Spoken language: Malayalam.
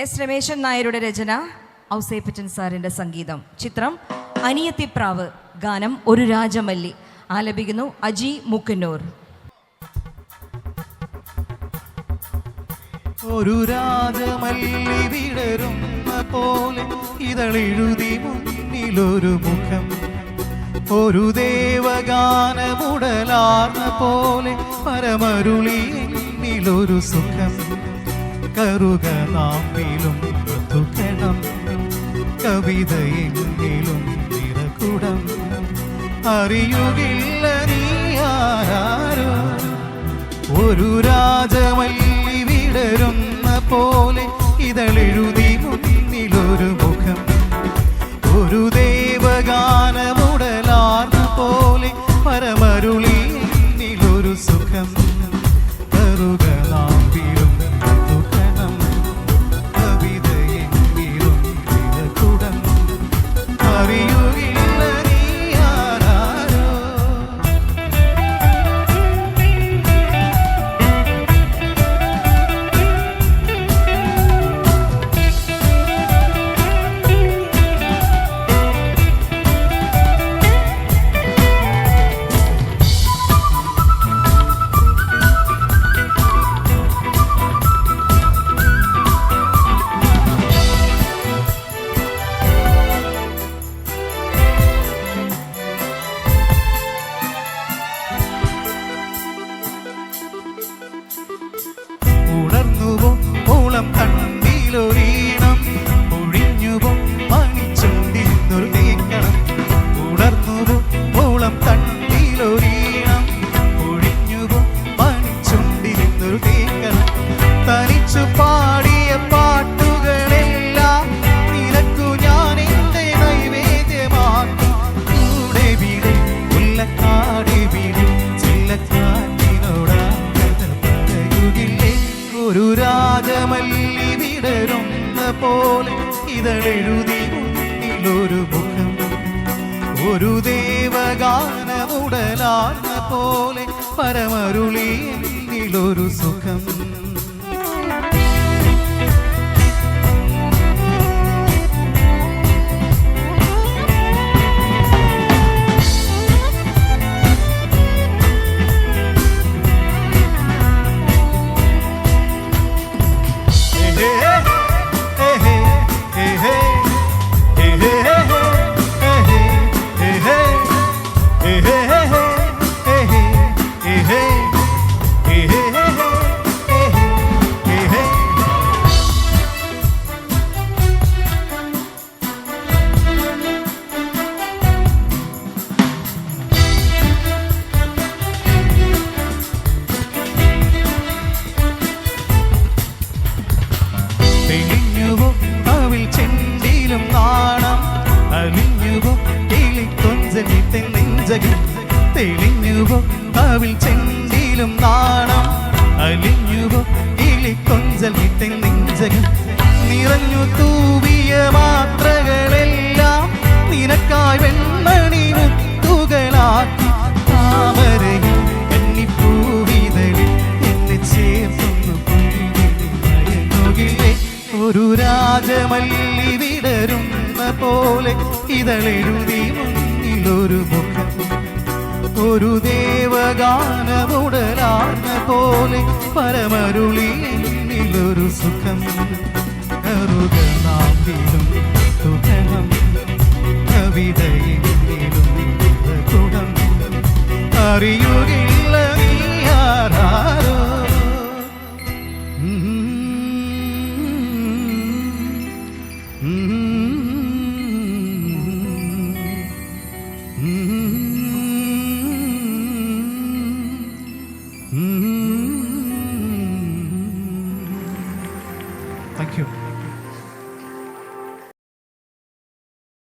എസ് രമേശൻ നായരുടെ രചന, ഔസേപ്പച്ചൻ സാറിൻ്റെ സംഗീതം. ചിത്രം അനിയത്തിപ്രാവ്. ഗാനം ഒരു രാജമല്ലി. ആലപിക്കുന്നു അജി മൂക്കന്നൂർ. ഒരു രാജമല്ലി വിടരുന്ന പോലെ ഇതളെഴുതി മുന്നിലൊരു മുഖം, ഒരു ദേവഗാനമുടലാർന്ന പോലെ പരമരുളി എന്നിലൊരു സുഖം. കറുക നാമ്പിലും മധുകണം, കവിതയെങ്കിലും നിറകുടം. അറിയുകില്ല നീ ആരാരോ, ഒരു രാജമല്ലി വിടരുന്ന പോലെ ഇതളെഴുതി മുന്നിലൊരു മുഖം, ഒരു ദേവഗാനമുടലാർന്ന പോലെ പരമരുളി എന്നിലൊരു സുഖം. കറുക നാമ്പിലും മധുകണം, കവിതയെങ്കിലും നിറകുടം. അറിയുകില്ല നീ ആരാരോ. ഉണർന്നുവോ ഓളം കണ്ണിലൊരീണം, ഒഴിഞ്ഞുവോ മണിച്ചുണ്ടിന്നൊരു തേക്കണം. ഉണർന്നുവോ ഓളം കണ്ണിലൊരീണം, ഒഴിഞ്ഞുവോ മണിച്ചുണ്ടിന്നൊരു തേക്കണം. തനിച്ചു പാടിയ പാട്ടുകളെല്ലാം നിനക്കു ഞാൻ എന്റെ നൈവേദ്യമാക്കി. കൂടെ വീട് ഉള്ളക്കാടെ വീട് ചില്ലക്കാറ്റിനോടാ പറയുകില്ലേ. ഒരു രാജമല്ലി വിടരുന്ന പോലെ ഇതളെഴുതി മുന്നിലൊരു മുഖം, ഒരു ദേവഗാനമുടലാർന്ന പോലെ പരമരുളി എന്നിലൊരു സുഖം. തെളിഞ്ഞുവോ അവിൽ ചെണ്ടിലും നാണം, അലിഞ്ഞുവോ കിളിക്കൊഞ്ചലിത്തൻ നെഞ്ചകം. തെളിഞ്ഞുവോ അവിൽ ചെണ്ടിലും നാണം, അലിഞ്ഞുവോ കിളിക്കൊഞ്ചലിത്തൻ നെഞ്ചകം. നിറഞ്ഞു തൂവിയ മാത്രകളെല്ലാം നിനക്കായി വെൺമണി മുത്തുകളാക്കി. താമരയിൽ കന്നിപ്പൂവിതളിൽ എന്നെ ചേർത്തുന്നു കുഴിയിലെ. ഒരു രാജമല്ലി വിടരുന്ന പോലെ ഇതളെഴുതി മുന്നിലൊരു മുഖം, ഒരു ദേവഗാനമുടലാർന്ന പോലെ പരമരുളി എന്നിലൊരു സുഖം. കറുക നാമ്പിലും തുകണം, കവിതയെങ്കിലും നിറകുടം. അറിയുകില്ല നീ ആരാരോ. Thank you.